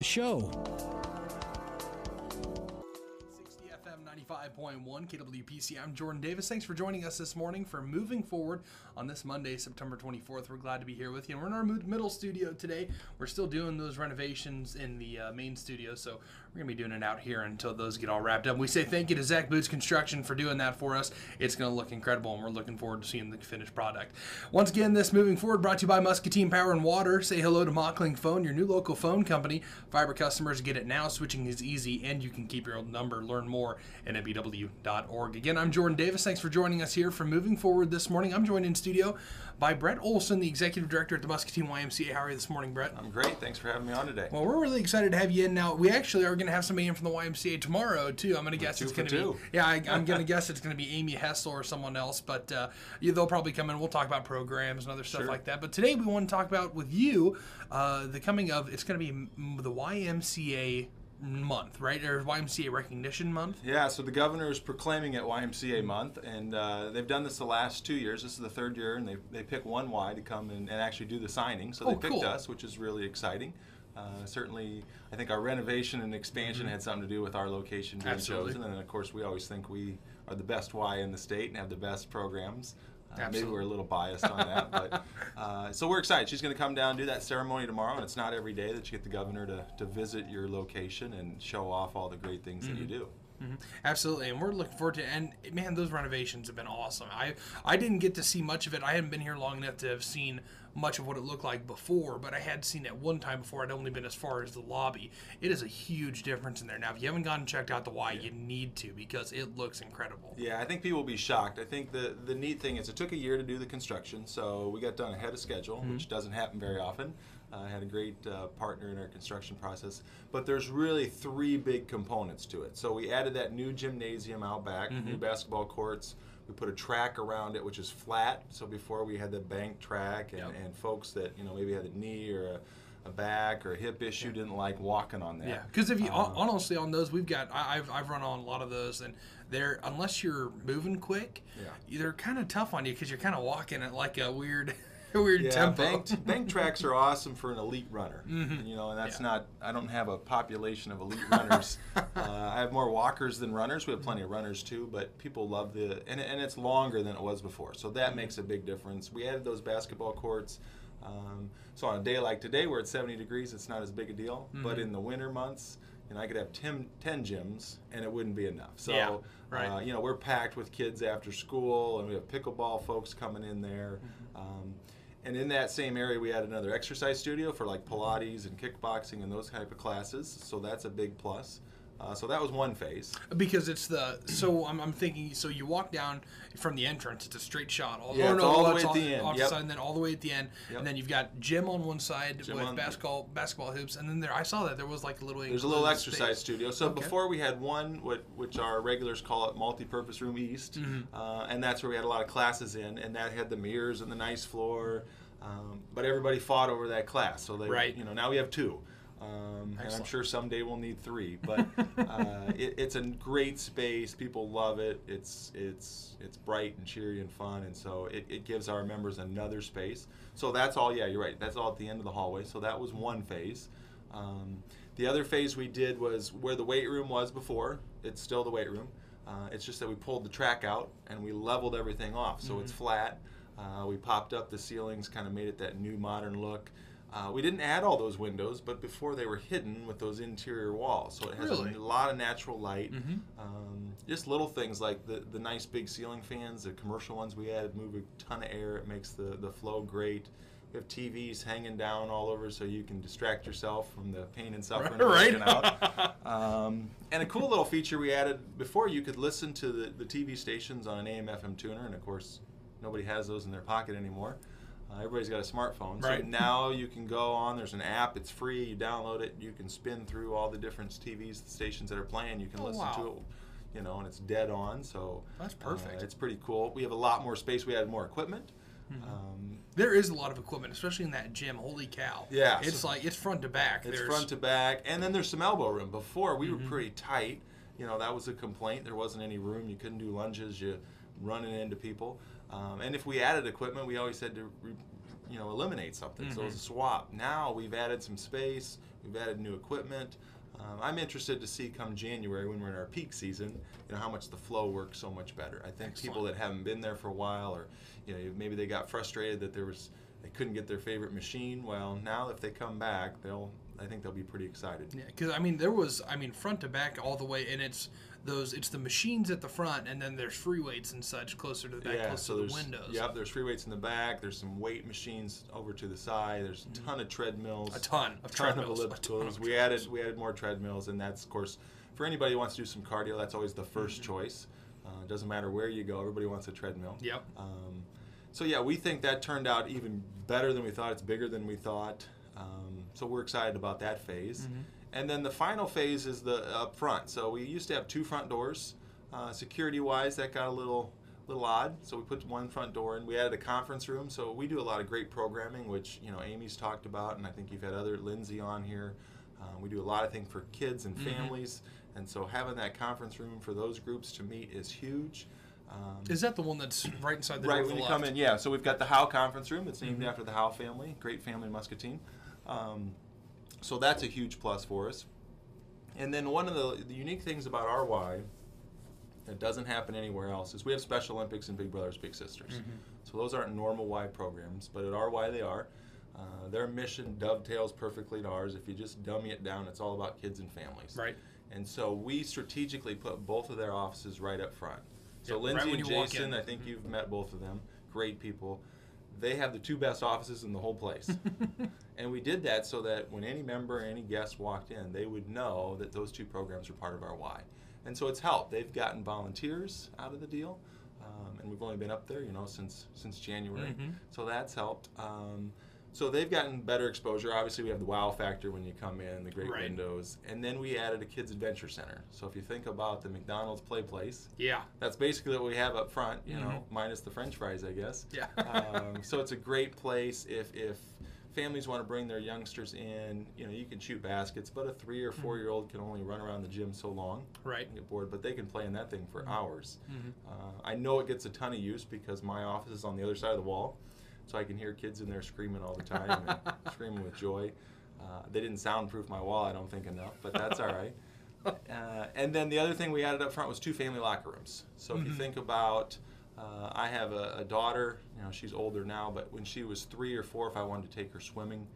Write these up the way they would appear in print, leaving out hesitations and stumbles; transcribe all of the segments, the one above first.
Show. 60 FM 95.1 KWPC. I'm Jordan Davis. Thanks for joining us this morning for Moving Forward on this Monday, September 24th. We're glad to be here with you. And we're in our middle studio today. We're still doing those renovations in the main studio, so we're going to be doing it out here until those get all wrapped up. We say thank you to Zach Boots Construction for doing that for us. It's going to look incredible, and we're looking forward to seeing the finished product. Once again, this Moving Forward brought to you by Muscatine Power and Water. Say hello to Mockling Phone, your new local phone company. Fiber customers get it now. Switching is easy, and you can keep your old number. Learn more at mbw.org. Again, I'm Jordan Davis. Thanks for joining us here for Moving Forward this morning. I'm joined in studio by Bret Olson, the Executive Director at the Muscatine YMCA. How are you this morning, Bret? I'm great. Thanks for having me on today. Well, we're really excited to have you in now. We actually are going to have somebody in from the YMCA tomorrow, too. I'm going to guess it's going to be... Yeah, I'm going to guess it's going to be Amy Hessel or someone else, but they'll probably come in. We'll talk about programs and other stuff like that. But today we want to talk about with you the coming of... It's going to be the YMCA month, right? Or YMCA Recognition Month? Yeah, so the governor is proclaiming it YMCA month, and they've done this the last 2 years. This is the third year, and they pick one Y to come and actually do the signing. So they picked us, which is really exciting. Certainly, I think our renovation and expansion had something to do with our location being chosen. And then, of course, we always think we are the best Y in the state and have the best programs. Maybe we're a little biased on that, but so we're excited. She's going to come down and do that ceremony tomorrow, and it's not every day that you get the governor to visit your location and show off all the great things that you do. Absolutely, and we're looking forward to it. And man, those renovations have been awesome. I didn't get to see much of it. I hadn't been here long enough to have seen much of what it looked like before, but I had seen it one time before. I'd only been as far as the lobby. It is a huge difference in there. Now, if you haven't gone and checked out the Y, you need to, because it looks incredible. Yeah, I think people will be shocked. I think the neat thing is it took a year to do the construction, so we got done ahead of schedule, which doesn't happen very often. I had a great partner in our construction process, but there's really three big components to it. So we added that new gymnasium out back, new basketball courts. We put a track around it, which is flat. So before we had the bank track, and folks that maybe had a knee or a back or a hip issue didn't like walking on that. Yeah, because if you honestly on those, we've got I've run on a lot of those, and they're, unless you're moving quick, they're kind of tough on you because you're kind of walking at like a weird tempo. Bank tracks are awesome for an elite runner, and that's not. I don't have a population of elite runners. I have more walkers than runners. We have plenty of runners too, but people love and it's longer than it was before, so that makes a big difference. We added those basketball courts. So on a day like today where it's 70 degrees, it's not as big a deal, but in the winter months, I could have 10 gyms and it wouldn't be enough. So, we're packed with kids after school, and we have pickleball folks coming in there. And in that same area, we had another exercise studio for like Pilates and kickboxing and those type of classes. So that's a big plus. So that was one phase. Because it's I'm thinking, so you walk down from the entrance, it's a straight shot. All the way at the end. And then all the way at the end. And then you've got gym on one side with basketball hoops. And then I saw that there was like a little... There's a little exercise studio. So before we had one, which our regulars call it multi-purpose room east. And that's where we had a lot of classes in. And that had the mirrors and the nice floor. But everybody fought over that class. So now we have two. And I'm sure someday we'll need three, but it's a great space. People love it. It's bright and cheery and fun, and so it gives our members another space. So that's all. Yeah, you're right. That's all at the end of the hallway. So that was one phase. The other phase we did was where the weight room was before. It's still the weight room. It's just that we pulled the track out and we leveled everything off, so it's flat. We popped up the ceilings, kind of made it that new modern look. We didn't add all those windows, but before they were hidden with those interior walls. So it has a lot of natural light. Just little things like the nice big ceiling fans, the commercial ones we added move a ton of air. It makes the flow great. We have TVs hanging down all over so you can distract yourself from the pain and suffering of working out. And a cool little feature we added, before you could listen to the TV stations on an AM/FM tuner, and of course nobody has those in their pocket anymore. Everybody's got a smartphone. So now you can go on, there's an app, it's free, you download it, you can spin through all the different TVs, the stations that are playing, you can listen to it, and it's dead on. So that's perfect. It's pretty cool. We have a lot more space. We added more equipment. There is a lot of equipment, especially in that gym. Holy cow. Yeah. It's it's front to back. It's front to back. And then there's some elbow room. Before, we were pretty tight. That was a complaint. There wasn't any room. You couldn't do lunges. You running into people. And if we added equipment, we always had to eliminate something. So it was a swap. Now we've added some space. We've added new equipment. I'm interested to see come January when we're in our peak season, how much the flow works so much better. I think people that haven't been there for a while, or maybe they got frustrated that they couldn't get their favorite machine. Well, now if they come back, I think they'll be pretty excited. Yeah, because there was front to back all the way, and it's the machines at the front, and then there's free weights and such closer to the back, close to the windows. Yep, there's free weights in the back. There's some weight machines over to the side. There's a ton of treadmills. A ton of ellipticals. We added more treadmills, and that's, of course, for anybody who wants to do some cardio, that's always the first choice. It doesn't matter where you go. Everybody wants a treadmill. Yep. So yeah, we think that turned out even better than we thought. It's bigger than we thought. So we're excited about that phase. And then the final phase is the up front. So we used to have 2 front doors. Security-wise, that got a little odd. So we put 1 front door in. We added a conference room. So we do a lot of great programming, which Amy's talked about, and I think you've had Lindsay on here. We do a lot of things for kids and families, and so having that conference room for those groups to meet is huge. Is that the one that's right inside the door? Right when you come in, yeah. So we've got the Howe conference room. It's named after the Howe family, great family in Muscatine. So that's a huge plus for us. And then one of the unique things about our Y that doesn't happen anywhere else is we have Special Olympics and Big Brothers Big Sisters. So those aren't normal Y programs, but at our Y they are. Their mission dovetails perfectly to ours. If you just dummy it down, it's all about kids and families. Right. And so we strategically put both of their offices right up front. So Lindsay and Jason, I think you've met both of them, great people. They have the 2 best offices in the whole place. And we did that so that when any member or any guest walked in, they would know that those 2 programs are part of our Y. And so it's helped. They've gotten volunteers out of the deal. And we've only been up there, since January. So that's helped. So they've gotten better exposure. Obviously, we have the wow factor when you come in, the great windows. And then we added a kids' adventure center. So if you think about the McDonald's play place, that's basically what we have up front, minus the French fries, I guess. Yeah. So it's a great place if families want to bring their youngsters in. You can shoot baskets, but a 3 or 4-year-old can only run around the gym so long. Right. And get bored, but they can play in that thing for hours. I know it gets a ton of use because my office is on the other side of the wall. So I can hear kids in there screaming all the time and screaming with joy. They didn't soundproof my wall, I don't think, enough, but that's all right. And then the other thing we added up front was 2 family locker rooms. So if you think about, I have a daughter, she's older now, but when she was 3 or 4, if I wanted to take her swimming,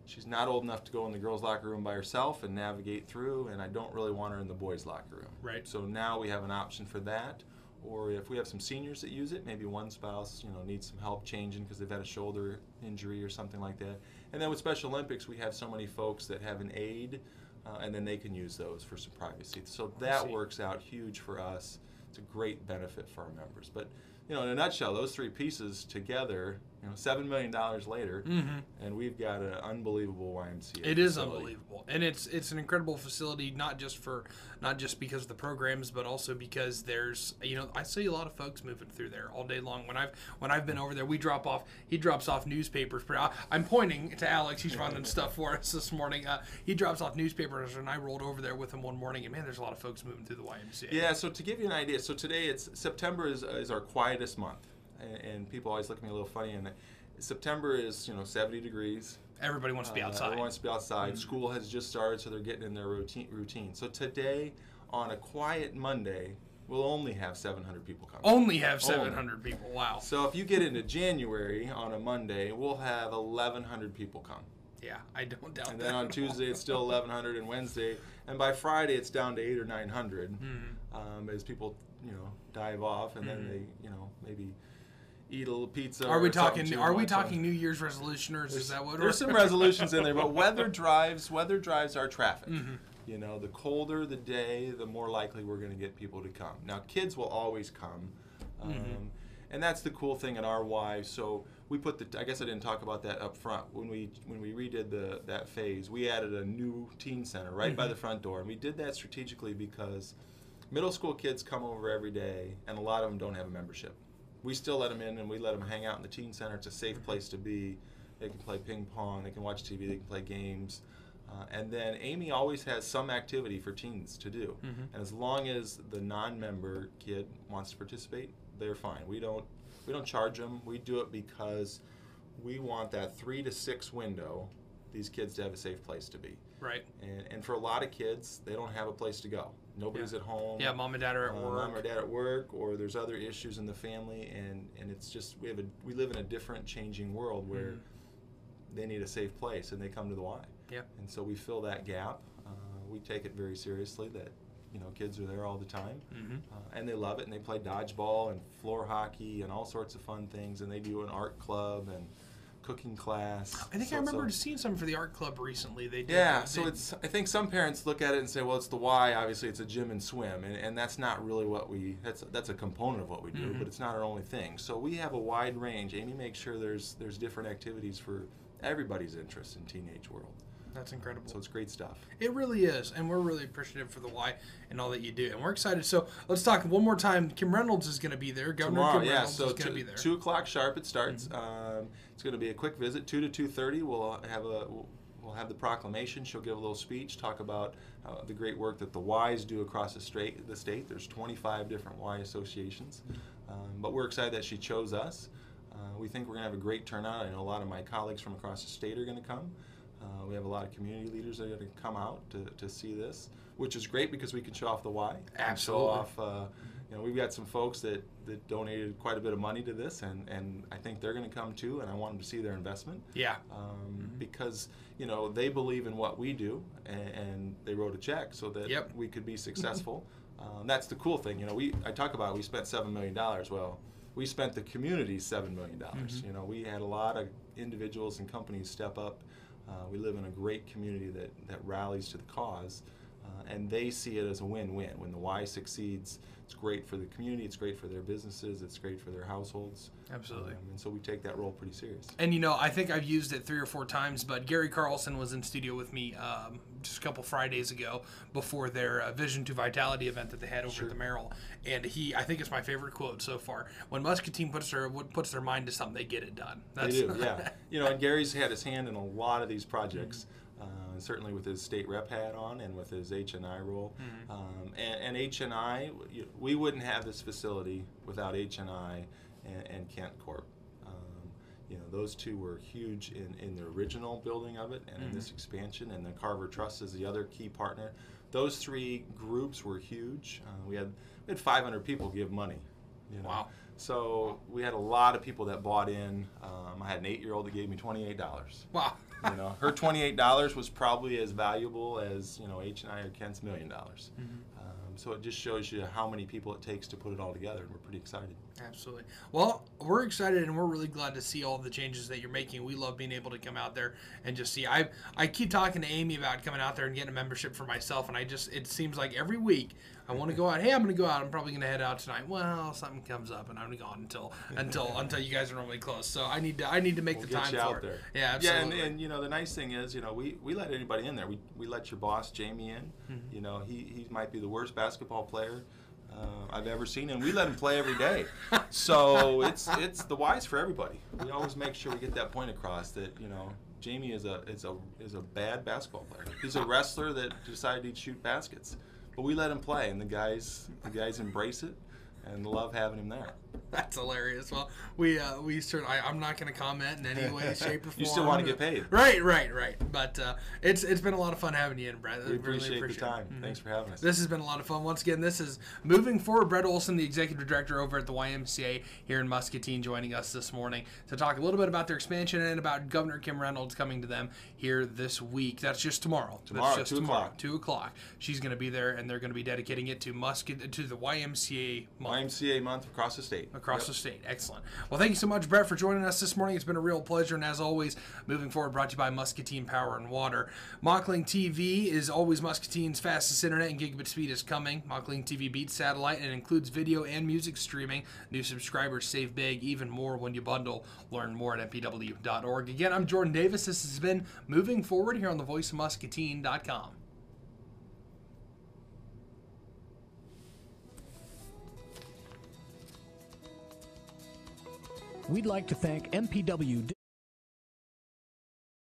she's not old enough to go in the girls' locker room by herself and navigate through, and I don't really want her in the boys' locker room. Right. So now we have an option for that. Or if we have some seniors that use it, maybe one spouse, needs some help changing because they've had a shoulder injury or something like that. And then with Special Olympics, we have so many folks that have an aide, and then they can use those for some privacy. So that works out huge for us. It's a great benefit for our members. But, in a nutshell, those 3 pieces together, $7 million later, and we've got an unbelievable YMCA. It is unbelievable, and it's an incredible facility, not just because of the programs, but also because there's I see a lot of folks moving through there all day long. When I've been over there, he drops off newspapers. I'm pointing to Alex; he's running stuff for us this morning. He drops off newspapers, and I rolled over there with him one morning, and man, there's a lot of folks moving through the YMCA. Yeah. So to give you an idea, so today September is our quietest month. And people always look at me a little funny. And September is 70 degrees. Everybody wants to be outside. Everyone wants to be outside. School has just started, so they're getting in their routine. So today, on a quiet Monday, we'll only have 700 people come. Only have 700 people. Wow. So if you get into January on a Monday, we'll have 1,100 people come. Yeah, I don't doubt that. And then on Tuesday, it's still 1,100, and Wednesday, and by Friday, it's down to 800 or 900 as people dive off, and then they maybe eat a little pizza. Are we talking New Year's resolution, or is that what? There's some resolutions in there, but weather drives our traffic. The colder the day, the more likely we're going to get people to come. Now, kids will always come, and that's the cool thing at our Y. So we put I guess I didn't talk about that up front. When we redid that phase, we added a new teen center right by the front door, and we did that strategically because middle school kids come over every day, and a lot of them don't have a membership. We still let them in, and we let them hang out in the teen center. It's a safe place to be. They can play ping pong, they can watch TV, they can play games. And then Amy always has some activity for teens to do. And as long as the non-member kid wants to participate, they're fine. We don't charge them. We do it because we want that 3 to 6 window these kids to have a safe place to be. Right. And for a lot of kids, they don't have a place to go. Nobody's at home. Yeah, mom and dad are at work. Mom or dad at work, or there's other issues in the family, and it's just we live in a different, changing world where they need a safe place, and they come to the Y. Yeah. And so we fill that gap. We take it very seriously that kids are there all the time, and they love it, and they play dodgeball and floor hockey and all sorts of fun things, and they do an art club and cooking class. I think I remember seeing some for the art club recently. They did. Yeah, so I think some parents look at it and say, well, it's the Y, obviously it's a gym and swim, and that's not really what that's a component of what we do, but it's not our only thing. So we have a wide range. Amy makes sure there's different activities for everybody's interest in teenage world. That's incredible. So it's great stuff. It really is, and we're really appreciative for the Y and all that you do, and we're excited. So let's talk one more time. Kim Reynolds is going to be there. Governor Tomorrow, Kim Reynolds so is going to be there. 2 o'clock sharp it starts. It's going to be a quick visit, 2 to 2:30. We'll have the proclamation. She'll give a little speech, talk about the great work that the Ys do across the state. There's 25 different Y associations, but we're excited that she chose us. We think we're going to have a great turnout. I know a lot of my colleagues from across the state are going to come. We have a lot of community leaders that are going to come out to see this, which is great because we can show off the Y. Absolutely. Show off, we've got some folks that donated quite a bit of money to this, and I think they're going to come too, and I want them to see their investment. Yeah. Because, they believe in what we do, and they wrote a check so that we could be successful. That's the cool thing. I talk about we spent $7 million. Well, we spent the community $7 million. We had a lot of individuals and companies step up. We live in a great community that rallies to the cause, and they see it as a win-win. When the Y succeeds, it's great for the community, it's great for their businesses, it's great for their households. Absolutely. And so we take that role pretty serious. And I think I've used it 3 or 4 times, but Gary Carlson was in studio with me just a couple Fridays ago before their Vision to Vitality event that they had over at the Merrill. And I think it's my favorite quote so far. When Muscatine puts their mind to something, they get it done. They do, yeah. And Gary's had his hand in a lot of these projects. Certainly with his state rep hat on and with his H&I role. And H&I, we wouldn't have this facility without H&I and Kent Corp. Those two were huge in the original building of it and in this expansion, and the Carver Trust is the other key partner. Those 3 groups were huge. We had 500 people give money. Wow. So we had a lot of people that bought in. I had an 8-year-old that gave me $28. Wow. Her $28 was probably as valuable as H&I or Kent's $1 million. So it just shows you how many people it takes to put it all together, and we're pretty excited. Absolutely. Well, we're excited, and we're really glad to see all the changes that you're making. We love being able to come out there and just see. I keep talking to Amy about coming out there and getting a membership for myself, and it seems like every week I want to go out. Hey, I'm going to go out. I'm probably going to head out tonight. Well, something comes up, and I'm gone until you guys are normally closed. So I need to make the time for it. There. Yeah, absolutely. Yeah, and the nice thing is, we let anybody in there. We let your boss Jamie in. He might be the worst basketball player I've ever seen, and we let him play every day. So it's the Y's for everybody. We always make sure we get that point across that Jamie is a bad basketball player. He's a wrestler that decided he'd shoot baskets, but we let him play, and the guys embrace it and love having him there. That's hilarious. Well, we certainly. I'm not going to comment in any way, shape, or form. You still want to get paid, right? But it's been a lot of fun having you in, Brett. We appreciate the time. Thanks for having us. This has been a lot of fun. Once again, this is Moving Forward. Bret Olson, the executive director over at the YMCA here in Muscatine, joining us this morning to talk a little bit about their expansion and about Governor Kim Reynolds coming to them here this week. That's just tomorrow. Tomorrow, that's just 2 o'clock. 2 o'clock. She's going to be there, and they're going to be dedicating it to the YMCA month. YMCA month across the state. Across the state. Excellent. Well, thank you so much, Bret, for joining us this morning. It's been a real pleasure, and as always, Moving Forward brought to you by Muscatine Power and Water. Mockling TV is always Muscatine's fastest internet, and gigabit speed is coming. Mockling TV beats satellite and includes video and music streaming. New subscribers save big, even more when you bundle. Learn more at mpw.org. Again, I'm Jordan Davis. This has been Moving Forward here on the voiceofmuscatine.com. We'd like to thank MPW